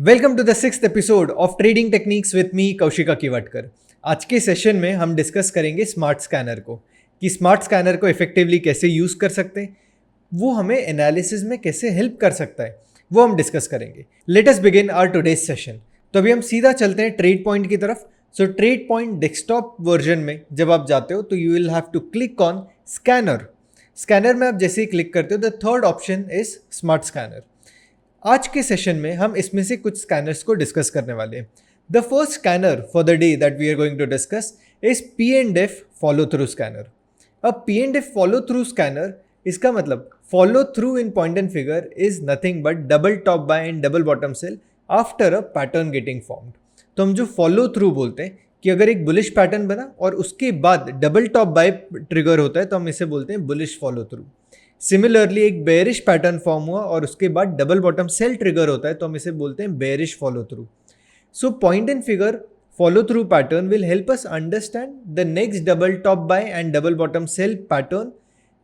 Welcome to the sixth episode of trading techniques with me Kaushika Kiwatkar. आज के session में हम डिस्कस करेंगे स्मार्ट स्कैनर को कि स्मार्ट स्कैनर को इफेक्टिवली कैसे यूज़ कर सकते हैं, वो हमें एनालिसिस में कैसे हेल्प कर सकता है, वो हम डिस्कस करेंगे। Let us begin our today's session. तो अभी हम सीधा चलते हैं ट्रेड पॉइंट की तरफ। So trade point desktop version में जब आप जाते हो तो you will have to click on scanner. Scanner में आप जैसे ही क्लिक करते हो the third option is smart scanner. आज के सेशन में हम इसमें से कुछ स्कैनर्स को डिस्कस करने वाले हैं। The first scanner for the day that we are going to discuss is P&F follow through scanner. अब P&F फॉलो थ्रू स्कैनर, इसका मतलब follow through in point and figure is nothing but double top buy and double bottom sell after a pattern getting formed. तो हम जो follow through बोलते हैं कि अगर एक बुलिश पैटर्न बना और उसके बाद डबल टॉप बाय ट्रिगर होता है तो हम इसे बोलते हैं बुलिश फॉलो थ्रू। सिमिलरली एक बेरिश पैटर्न फॉर्म हुआ और उसके बाद डबल बॉटम सेल ट्रिगर होता है तो हम इसे बोलते हैं bearish follow through. So point and figure follow through pattern will help us understand the next double top buy and double bottom sell pattern,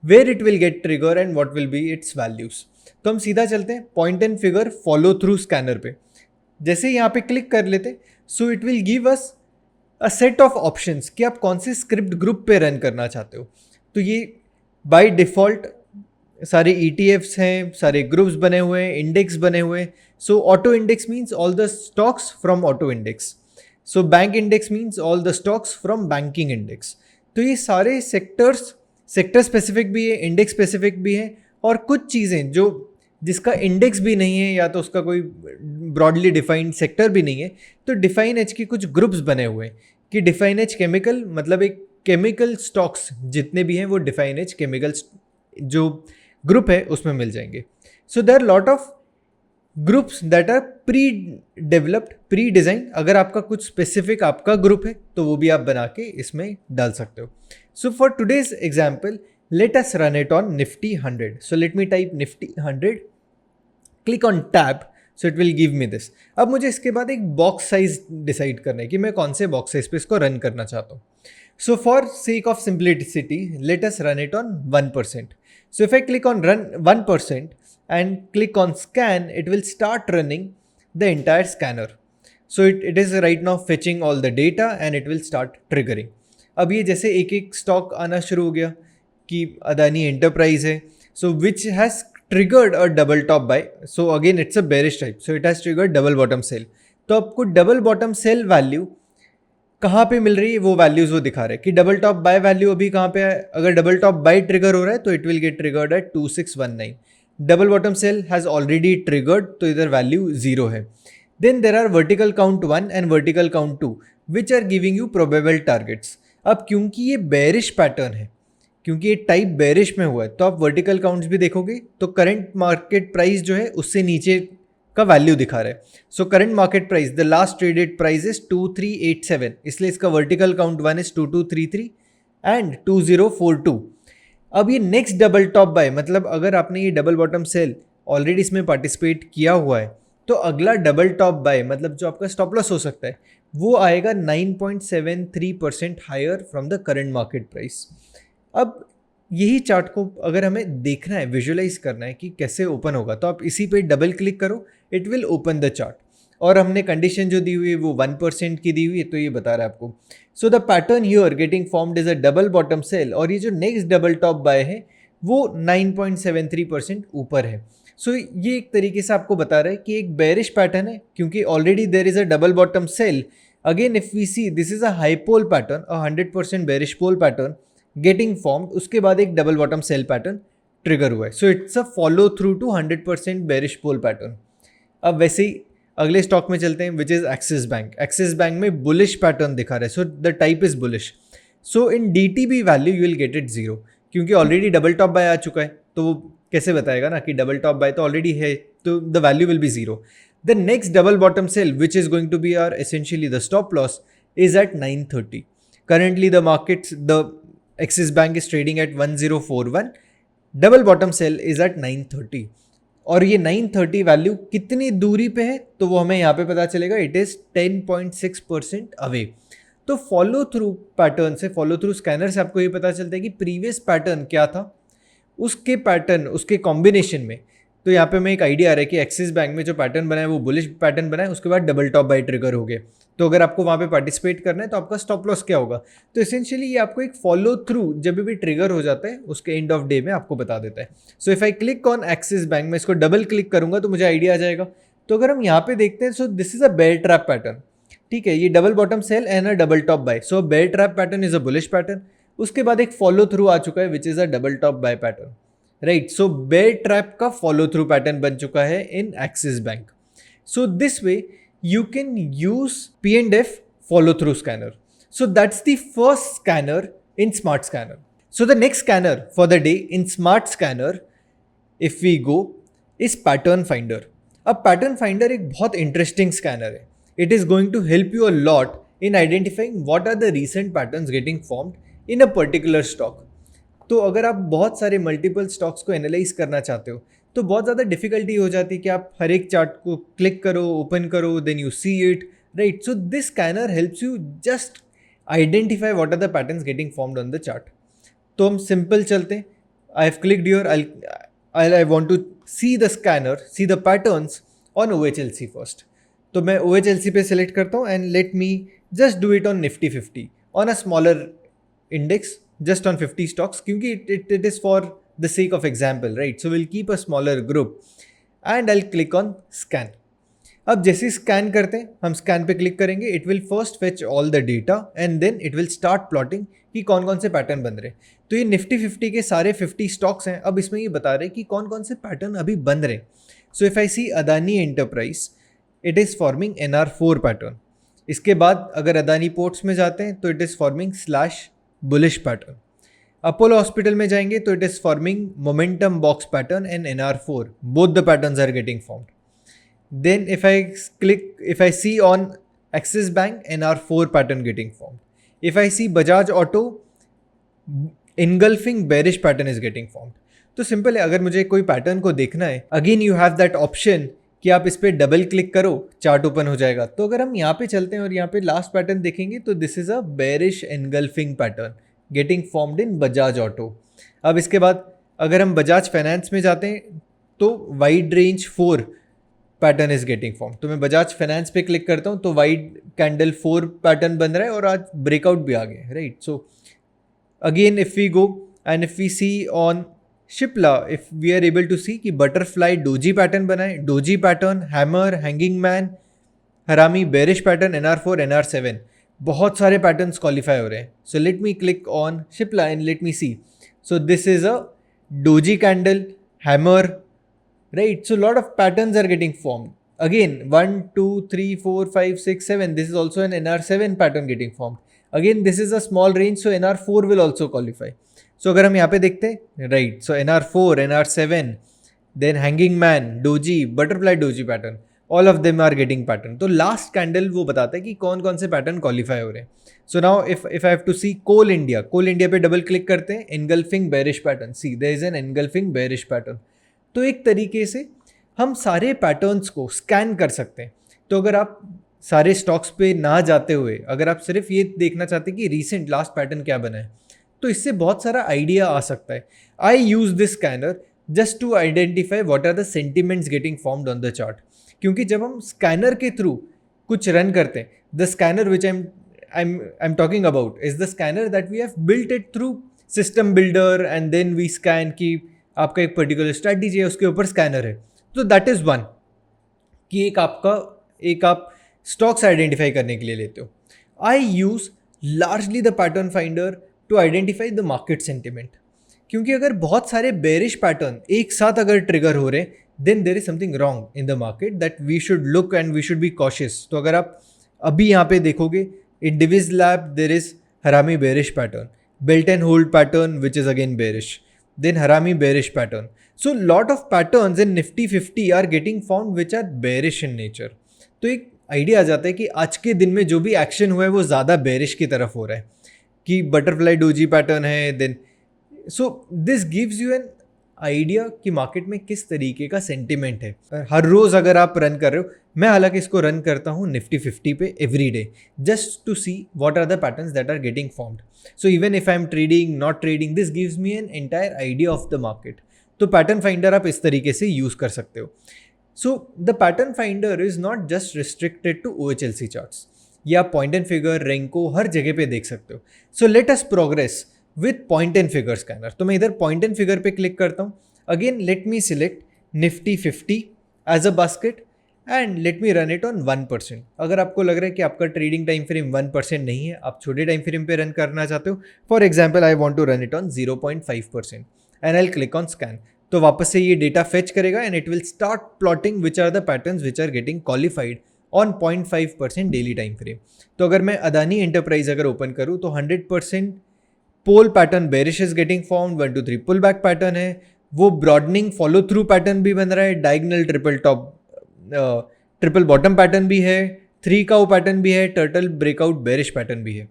where it will get trigger and what will be its values. तो हम सीधा चलते हैं point and figure follow through scanner पे। जैसे यहाँ पे click कर लेते, so it will give us a set of options कि आप कौन से स्क्रिप्ट ग्रुप पे रन करना चाहते हो। तो ये बाय डिफॉल्ट सारे ETFs हैं, सारे ग्रुप्स बने हुए हैं, इंडेक्स बने हुए हैं। So auto index means all the stocks from auto index. So bank index means all the stocks from banking index. तो ये सारे सेक्टर स्पेसिफिक भी है, इंडेक्स स्पेसिफिक भी है, और कुछ चीज़ें जो जिसका इंडेक्स भी नहीं है या तो उसका कोई ब्रॉडली डिफाइंड सेक्टर भी नहीं है, तो डिफाइन एज के कुछ ग्रुप्स बने हुए हैं कि डिफाइन एज केमिकल, मतलब एक केमिकल स्टॉक्स जितने भी हैं वो डिफाइन एज केमिकल जो ग्रुप है उसमें मिल जाएंगे। So there lot of groups that are pre developed, pre design. अगर आपका कुछ स्पेसिफिक आपका ग्रुप है तो वो भी आप बना के इसमें डाल सकते हो। So for today's example let us run it on Nifty 100। So let me type Nifty 100, click on tab, so it will give me this. अब मुझे इसके बाद एक बॉक्स साइज डिसाइड करना है कि मैं कौन से बॉक्स साइज पे इसको रन करना चाहता हूँ। So for sake of simplicity, let us run it on 1%. So if I click on run 1% and click on scan, it will start running the entire scanner. So it is right now fetching all the data and it will start triggering. अब ये जैसे एक एक stock आना शुरू हो गया कि अदानी एंटरप्राइज है, so which has triggered a double top buy. So again it's a bearish type, so it has triggered double bottom sell. तो आपको डबल बॉटम सेल वैल्यू कहाँ पे मिल रही है वो वैल्यूज वो दिखा रहे हैं कि डबल टॉप बाय वैल्यू अभी कहाँ पे है। अगर डबल टॉप बाय ट्रिगर हो रहा है तो it will get triggered at 2619। Double bottom sell has already triggered तो इधर वैल्यू 0 है। Then there are vertical count 1 and vertical count 2 which are giving you probable targets. अब क्योंकि ये बेरिश पैटर्न है, क्योंकि ये टाइप बेरिश में हुआ है, तो आप वर्टिकल काउंट्स भी देखोगे तो करंट मार्केट प्राइस जो है उससे नीचे का वैल्यू दिखा रहा है। So current market price the last traded price is 2387, इसलिए इसका वर्टिकल काउंट 1 इज 2233 एंड 2042। अब ये नेक्स्ट डबल टॉप बाय, मतलब अगर आपने ये डबल बॉटम सेल ऑलरेडी इसमें पार्टिसिपेट किया हुआ है तो अगला डबल टॉप बाय, मतलब जो आपका स्टॉप लॉस हो सकता है, वो आएगा 9.73% higher from the current market price. अब यही चार्ट को अगर हमें देखना है, विजुअलाइज करना है कि कैसे ओपन होगा, तो आप इसी पे डबल क्लिक करो, it will open the chart. और हमने कंडीशन जो दी हुई है वो 1% की दी हुई है, तो ये बता रहा है आपको। So the pattern here getting formed is a double bottom sell, और ये जो नेक्स्ट डबल टॉप बाय है वो 9.73% ऊपर है। सो ये एक तरीके से आपको बता रहा है कि एक बेरिश पैटर्न है क्योंकि already there is a double bottom sell. Again if we see this is a high pole pattern, a 100% bearish pole pattern getting formed, उसके बाद एक double bottom sell pattern trigger हुआ है। So it's a follow through to 100% bearish pole pattern. अब वैसे ही अगले stock में चलते हैं which is Axis Bank. Axis Bank में बुलिश पैटर्न दिखा रहा है, so the type is bullish. So in DTB value you will get it 0, क्योंकि ऑलरेडी डबल टॉप बाय आ चुका है, तो वो कैसे बताएगा ना कि डबल टॉप बाय तो ऑलरेडी है, तो the value will be 0। The next double bottom sell which is going to be are essentially the stop loss is at 930। Currently the markets the Axis Bank is trading at 1041, double bottom sell is at 930। और ये 930 value कितनी दूरी पे है तो वो हमें यहाँ पे पता चलेगा, इट इज 10.6% अवे। तो फॉलो थ्रू पैटर्न से, फॉलो थ्रू स्कैनर से आपको ये पता चलता है कि प्रीवियस पैटर्न क्या था, उसके पैटर्न, उसके कॉम्बिनेशन में तो यहाँ पे हमें एक आइडिया आ रहा है कि एक्सिस बैंक में जो पैटर्न बना है वो बुलिश पैटर्न बना है, उसके बाद डबल टॉप बाई ट्रिगर हो गए। तो अगर आपको वहाँ पे पार्टिसिपेट करना है तो आपका स्टॉप लॉस क्या होगा। तो एसेंशियली ये आपको एक फॉलो थ्रू जब भी ट्रिगर हो जाता है उसके एंड ऑफ डे में आपको बता देता है। सो if I click on axis bank, मैं इसको डबल क्लिक करूंगा तो मुझे आइडिया आ जाएगा। तो अगर हम यहाँ पे देखते हैं, so this is a bear trap pattern, ठीक है, ये double bottom sell and a double top buy. So bear trap pattern is a bullish pattern. उसके बाद एक फॉलो थ्रू आ चुका है which is a double top buy pattern, right. So bear trap का फॉलो थ्रू पैटर्न बन चुका है in Axis Bank. So this way you can use P&F follow through scanner. So that's the first scanner in Smart Scanner. So the next scanner for the day in Smart Scanner, if we go, is Pattern Finder. अब Pattern Finder एक बहुत interesting scanner है. It is going to help you a lot in identifying what are the recent patterns getting formed in a particular stock. तो अगर आप बहुत सारे multiple stocks को एनालाइज करना चाहते हो तो बहुत ज़्यादा डिफिकल्टी हो जाती है कि आप हर एक चार्ट को क्लिक करो, ओपन करो, then you see it, right. So this scanner helps you just identify what are the patterns getting formed on the chart. तो हम सिंपल चलते हैं। I have clicked your, I want to see the scanner, see the patterns on OHLC first. तो मैं OHLC पे select करता हूँ and let me just do it on Nifty 50 on a smaller index, just on 50 stocks, क्योंकि it is for the sake of example, right? So we'll keep a smaller group and I'll click on scan. अब जैसे scan करते हैं, हम scan पे click करेंगे, it will first fetch all the data and then it will start plotting कि कौन कौन से पैटर्न बन रहे हैं। तो ये निफ्टी 50 के सारे 50 स्टॉक्स हैं। अब इसमें ये बता रहे हैं कि कौन कौन से पैटर्न अभी बन रहे हैं। So if I see Adani enterprise, it is forming NR4 pattern. इसके बाद अगर अदानी पोर्ट्स में जाते हैं तो it is forming slash bullish pattern. Apollo hospital में जाएंगे तो it is forming momentum box pattern and NR4, both the patterns are getting formed. Then if I see on Axis Bank, NR4 pattern getting formed. If I see Bajaj Auto, engulfing bearish pattern is getting formed. तो simple है, अगर मुझे कोई pattern को देखना है, again you have that option कि आप इस पर डबल क्लिक करो, चार्ट ओपन हो जाएगा। तो अगर हम यहाँ पे चलते हैं और यहाँ पे लास्ट पैटर्न देखेंगे तो this is a bearish engulfing pattern getting formed in Bajaj auto. अब इसके बाद अगर हम बजाज फाइनेंस में जाते हैं तो wide range 4 pattern is getting form. तो मैं बजाज फाइनेंस पे क्लिक करता हूँ तो वाइड कैंडल 4 पैटर्न बन रहा है और आज ब्रेकआउट भी आ गया, right. So again if we go and if we see on Cipla, if we are able to see कि बटरफ्लाई डोजी पैटर्न बना है, doji pattern, hammer, hanging man, harami, bearish pattern, NR4, NR7, बहुत सारे patterns qualify हो रहे हैं। So let me click on Cipla and let me see. So this is a doji candle, hammer, right? So a lot of patterns are getting formed. Again, 1, 2, 3, 4, 5, 6, 7. This is also an NR7 pattern getting formed. Again, this is a small range, so NR4 will also qualify. So अगर हम यहाँ पे देखते हैं, right? So NR4, NR7, then hanging man, doji, butterfly doji pattern, all of them are getting pattern. तो last candle वो बताता है कि कौन कौन से pattern qualify हो रहे हैं. So now if I have to see Coal India पे double click करते हैं, engulfing bearish pattern. See, there is an engulfing bearish pattern. तो एक तरीके से हम सारे पैटर्न्स को स्कैन कर सकते हैं। तो अगर आप सारे स्टॉक्स पे ना जाते हुए अगर आप सिर्फ ये देखना चाहते हैं कि रीसेंट लास्ट पैटर्न क्या बना है, तो इससे बहुत सारा आइडिया आ सकता है। I use this scanner just to identify what are the sentiments getting formed on the chart. क्योंकि जब हम स्कैनर के थ्रू कुछ रन करते हैं, the scanner which I am talking about is the scanner that we have built it through system builder and then we scan की आपका एक पर्टिकुलर स्ट्रैटेजी है, उसके ऊपर स्कैनर है। तो दैट इज़ वन कि एक आप स्टॉक्स आइडेंटिफाई करने के लिए लेते हो। I use largely the pattern finder to identify the market sentiment. क्योंकि अगर बहुत सारे बेरिश पैटर्न एक साथ अगर ट्रिगर हो रहे then there is something wrong in the market that we should look and we should be cautious. तो अगर आप अभी यहाँ पे देखोगे in Divis lab there is harami bearish pattern, belt and hold pattern which is again bearish, then Harami bearish pattern. So lot of patterns in Nifty 50 are getting formed which are bearish in nature. तो एक idea आ जाता है कि आज के दिन में जो भी एक्शन हुआ है वो ज़्यादा बेरिश की तरफ हो रहा है कि बटरफ्लाई डोजी पैटर्न है। Then so this gives you an idea कि मार्केट में किस तरीके का सेंटिमेंट है। हर रोज़ अगर आप रन कर रहे हो, मैं हालांकि इसको रन करता हूँ निफ्टी 50 पे every day just to see what are the patterns that are getting formed. So even if I'm trading, not trading, this gives me an entire idea of the market. तो पैटर्न फाइंडर आप इस तरीके से use कर सकते हो. So the pattern finder is not just restricted to OHLC charts. ये आप पॉइंट एंड फिगर, रेंको हर जगह पे देख सकते हो. So let us progress with point and figure scanner. तो मैं इधर पॉइंट एंड फिगर पे क्लिक करता हूँ. Again let me select Nifty 50 as a basket and let me run it on 1%. अगर आपको लग रहा है कि आपका ट्रेडिंग टाइम फ्रेम 1% नहीं है, आप छोटे टाइम फ्रेम पे रन करना चाहते हो, for example I want to run it on 0.5% and I click on scan. तो वापस से ये डेटा फेच करेगा and it will start plotting which are the patterns which are getting qualified on 0.5% daily time frame. तो अगर मैं Adani enterprise अगर open करूँ तो 100% pole pattern bearish is getting form, 1 2 3 pull back pattern है, वो ब्रॉडनिंग फॉलो थ्रू पैटर्न भी बन रहा है, diagonal triple top triple bottom pattern भी है, 3 काउ पैटर्न भी है, टर्टल ब्रेकआउट बेरिश पैटर्न भी है.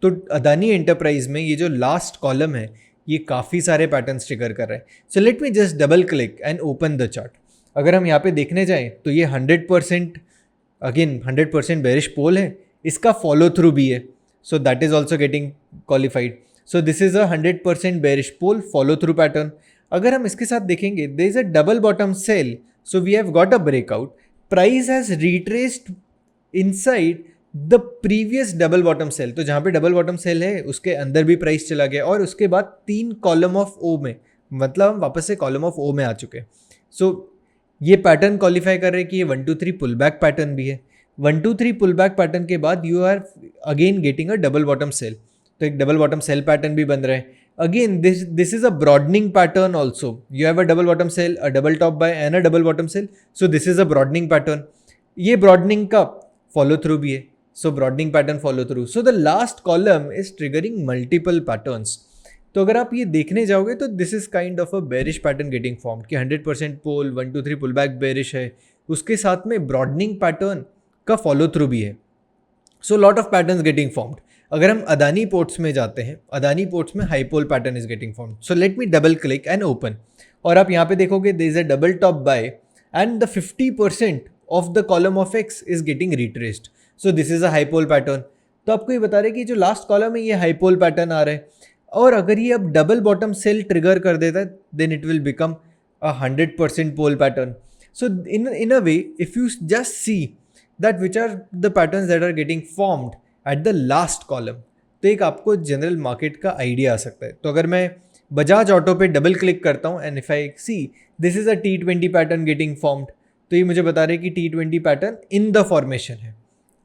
तो अदानी एंटरप्राइज में ये जो लास्ट कॉलम है ये काफ़ी सारे पैटर्न्स ट्रिगर कर रहा है. So let me just double click and open the chart. अगर हम यहाँ पे देखने जाएं तो ये 100% अगेन 100% बेरिश पोल है, इसका फॉलो थ्रू भी है, so that is also getting qualified. So this is a 100% bearish pole follow through pattern. अगर हम इसके साथ देखेंगे there is a double bottom sell, so we have got a breakout, price has retraced inside the previous double bottom sell. तो जहाँ पे double bottom cell है उसके अंदर भी प्राइस चला गया और उसके बाद 3 कॉलम ऑफ ओ में, मतलब हम वापस से कॉलम ऑफ ओ में आ चुके हैं. सो ये पैटर्न क्वालिफाई कर रहे हैं कि ये 1 2 3 पुल बैक पैटर्न भी है. 1 2 3 पुल बैक पैटर्न के बाद you are again getting a double bottom sell. तो एक डबल बॉटम सेल पैटर्न भी बन रहा है. Again this is a broadening pattern also. You have a double bottom sell, a double top buy and a double bottom sell. So this is a broadening pattern. ये broadening का follow through भी है. So broadening pattern follow through. So the last column is triggering multiple patterns. तो अगर आप ये देखने जाओगे तो this is kind of a bearish pattern getting form कि 100% पोल, 1 2 3 पुल बैक बेरिश है, उसके साथ में ब्रॉडनिंग पैटर्न का फॉलो थ्रू भी है. So lot of patterns getting formed. अगर हम अदानी पोर्ट्स में जाते हैं, अदानी पोर्ट्स में high pole pattern is getting formed. So let me double click and open. और आप यहाँ पे देखोगे there is a double top buy and the 50% of the column of X is getting retraced. So this is a high pole pattern. तो आपको ये बता रहे कि जो लास्ट कॉलम है ये हाई पोल पैटर्न आ रहा है, और अगर ये अब डबल बॉटम सेल ट्रिगर कर देता है then it will become a 100% pole pattern. So in a way if you just see that which are the patterns that are getting formed at the last column, तो एक आपको general market का idea आ सकता है. तो अगर मैं बजाज ऑटो पे डबल क्लिक करता हूँ and if I see this is a T20 pattern getting formed, तो ये मुझे बता रहे कि T20 pattern in the formation है,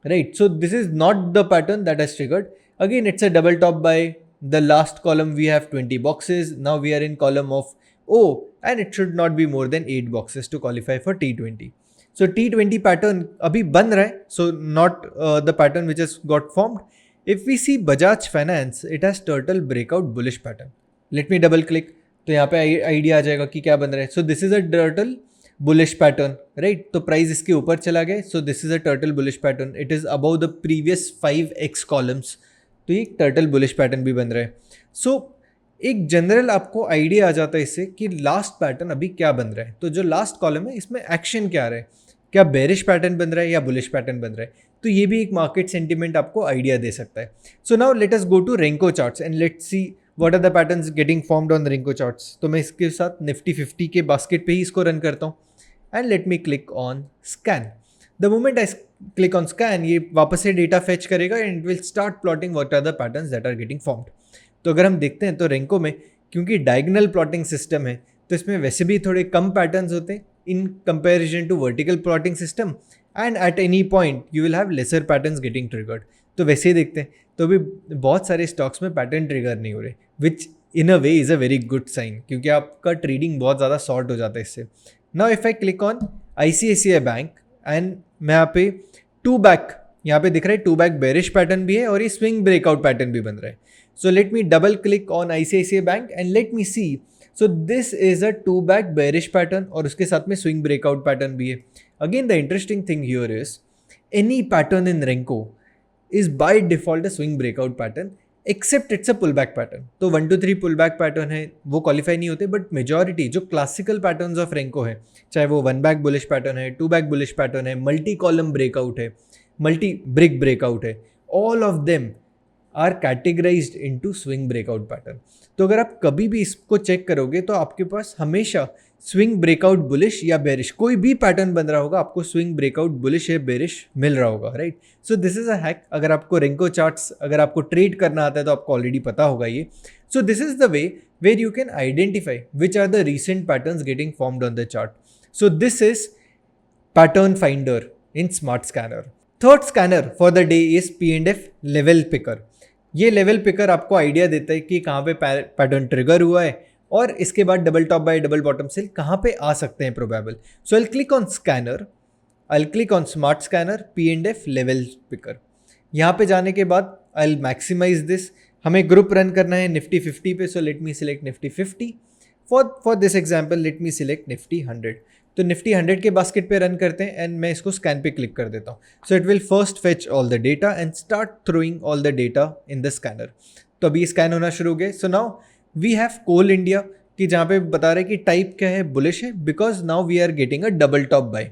right. So this is not the pattern that has triggered. Again it's a double top buy the last column we have 20 boxes. Now we are in column of O and it should not be more than 8 boxes to qualify for T20. So T20 pattern abhi ban raha hai, so not the pattern which has got formed. If we see Bajaj Finance, it has turtle breakout bullish pattern. Let me double click. तो यहाँ पे idea आ जाएगा कि क्या बन रहा है. सो this is a turtle bullish pattern, right. तो प्राइस इसके ऊपर चला गया. सो this is a turtle bullish pattern. It is about the previous 5x columns. तो ये टर्टल बुलिश पैटर्न भी बन रहा है. सो एक जनरल आपको आइडिया आ जाता है इससे कि लास्ट पैटर्न अभी क्या बन रहा है. तो जो लास्ट कॉलम है इसमें एक्शन क्या आ रहा है, क्या बेरिश पैटर्न बन रहा है या बुलिश पैटर्न बन रहा है. तो ये भी एक मार्केट सेंटिमेंट आपको आइडिया दे सकता है. So now let us go to renko charts and let's see what are the patterns getting formed on renko charts. तो मैं इसके साथ निफ्टी 50 के बास्केट पे ही इसको रन करता हूँ and let me click on scan. The moment I click on scan ये वापस से डेटा फेच करेगा and it will start plotting what are the patterns that are getting formed. तो अगर हम देखते हैं तो रेंको में क्योंकि डायगनल प्लॉटिंग सिस्टम है तो इसमें वैसे भी थोड़े कम पैटर्न्स होते हैं in comparison to vertical plotting system and at any point you will have lesser patterns getting triggered. तो वैसे ही देखते हैं तो अभी बहुत सारे स्टॉक्स में पैटर्न ट्रिगर नहीं हो रहे, which in a way is a very good sign क्योंकि आपका ट्रेडिंग बहुत ज़्यादा शॉर्ट हो जाता है इससे. Now if I click on ICICI bank and मैं यहाँ पे टू बैक, यहाँ पे दिख रहा है टू बैक बेरिश पैटर्न भी है और ये स्विंग ब्रेकआउट पैटर्न भी बन रहा है. So let me double click on ICICI bank and let me see. So this is a two back bearish pattern और उसके साथ में स्विंग ब्रेकआउट पैटर्न भी है. Again the interesting thing here is any pattern in Renko is by default a swing breakout pattern except it's a pull back pattern. तो 1 2 3 pull back pattern है वो qualify नहीं होते, बट मेजॉरिटी जो classical patterns of Renko है, चाहे वो 1 back bullish pattern है, 2 बैक बुलिश पैटर्न है, मल्टी कॉलम ब्रेकआउट है, मल्टी ब्रिक ब्रेकआउट है, all of them are categorised into swing breakout pattern. तो अगर आप कभी भी इसको चेक करोगे तो आपके पास हमेशा स्विंग ब्रेकआउट बुलिश या बेरिश कोई भी पैटर्न बन रहा होगा, आपको स्विंग ब्रेकआउट बुलिश या बेरिश मिल रहा होगा, right. So this is a hack. अगर आपको रेंको चार्ट्स अगर आपको ट्रेड करना आता है तो आपको ऑलरेडी पता होगा ये। So this is the way where you can identify which are the recent patterns getting formed on the chart. So this is pattern finder in smart scanner. Third scanner for the day is P&F level picker. ये level picker आपको idea देता है कि कहाँ पे pattern trigger हुआ है और इसके बाद double top buy double bottom sell कहाँ पे आ सकते हैं probable. So I click on scanner, I click on smart scanner P&F level picker. यहाँ पे जाने के बाद आई मैक्सिमाइज दिस। हमें ग्रुप रन करना है निफ्टी 50 पे, so let me select Nifty 50। For this example let me select Nifty 100। तो निफ्टी 100 के बास्केट पे रन करते हैं एंड मैं इसको स्कैन पे क्लिक कर देता हूँ। So it will first fetch all the data and start throwing all the data in the scanner. तो अभी स्कैन होना शुरू हो गए। So now we have Coal India कि जहाँ पे बता रहे कि टाइप क्या है, बुलिश है, because now we are getting a double top buy.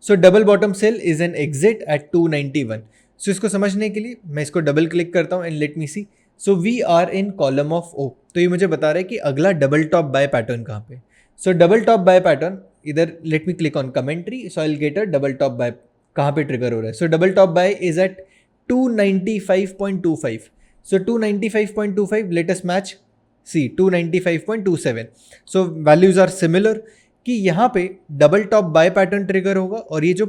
So double bottom sell is an exit at 291। सो इसको समझने के लिए मैं इसको डबल क्लिक करता हूँ and let me see. So we are in column of O. तो ये मुझे बता रहा है कि अगला डबल टॉप बाय पैटर्न कहाँ पे। So double top buy pattern इधर let me click on commentary. So I will get a double top buy कहाँ पे ट्रिगर हो रहा है। So double top buy is at 295.25। So 295.25 let us match see 295.27। So values are similar कि यहाँ पे double top buy pattern trigger होगा और ये जो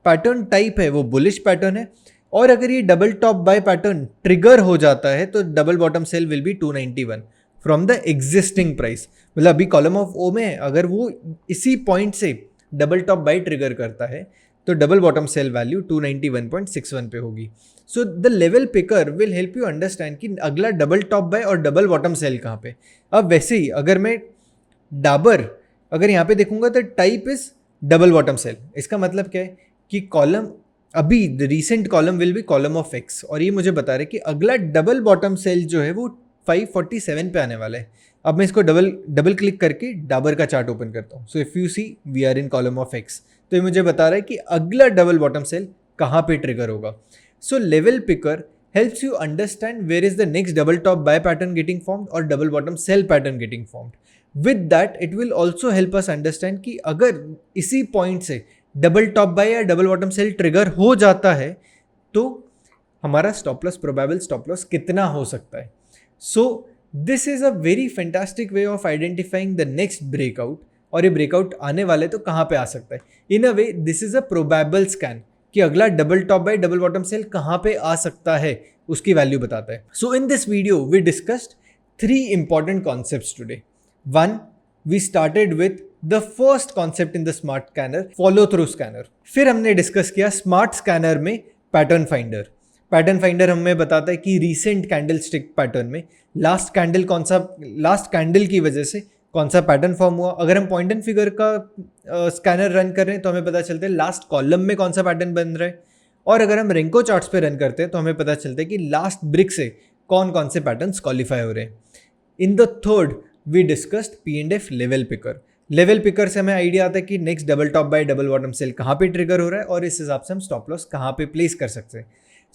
पैटर्न टाइप है वो बुलिश पैटर्न है। और अगर ये double top buy pattern trigger हो जाता है तो डबल बॉटम सेल will be 291 from the existing price. मतलब अभी कॉलम ऑफ ओ में है, अगर वो इसी पॉइंट से डबल टॉप बाय ट्रिगर करता है तो डबल बॉटम सेल वैल्यू 291.61 पे होगी। So the level picker will help you understand कि अगला डबल टॉप बाय और डबल बॉटम सेल कहाँ पे। अब वैसे ही अगर मैं डाबर अगर यहाँ पे देखूंगा तो type is double bottom sell. इसका मतलब क्या है कि कॉलम अभी the recent column will be column of X और ये मुझे बता रहे कि अगला डबल बॉटम सेल जो है वो 547 पे आने वाला है। अब मैं इसको डबल क्लिक करके डाबर का चार्ट ओपन करता हूँ। So if you see we are in column of X. तो ये मुझे बता रहा है कि अगला डबल बॉटम सेल कहाँ पे ट्रिगर होगा। सो level picker helps you understand where is the next double top buy pattern getting formed or double bottom sell pattern getting formed. With that it will also help us understand कि अगर इसी point से double top bye या double bottom cell trigger हो जाता है तो हमारा stop loss probable stop loss कितना हो सकता है। सो this is a very fantastic way of identifying the next breakout और ये ब्रेकआउट आने वाले तो कहाँ पे आ सकता है। In a way this is a probable scan कि अगला double top buy double bottom sell कहाँ पे आ सकता है उसकी वैल्यू बताता है। So in this video we discussed 3 important concepts today. 1, we started with the first concept in the smart scanner, follow through scanner. फिर हमने डिस्कस किया स्मार्ट स्कैनर में पैटर्न फाइंडर। पैटर्न फाइंडर हमें बताता है कि रीसेंट कैंडल स्टिक पैटर्न में last candle की वजह से कौन सा पैटर्न फॉर्म हुआ। अगर हम पॉइंट एंड फिगर का स्कैनर रन कर रहे हैं तो हमें पता चलता है लास्ट कॉलम में कौन सा पैटर्न बन रहा है। और अगर हम रेंको चार्ट्स पे रन करते हैं तो हमें पता चलता है कि लास्ट ब्रिक से कौन कौन से पैटर्न्स क्वालिफाई हो रहे हैं। In the third we discussed P&F level picker. Level picker से हमें आइडिया आता है कि next double top buy double bottom sell कहाँ पे ट्रिगर हो रहा है और इस हिसाब से हम स्टॉप लॉस कहाँ पे प्लेस कर सकते हैं।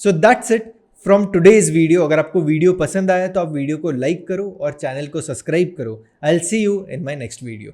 So that's it from today's video. अगर आपको वीडियो पसंद आया तो आप वीडियो को लाइक करो और चैनल को सब्सक्राइब करो। I will see you in my next video.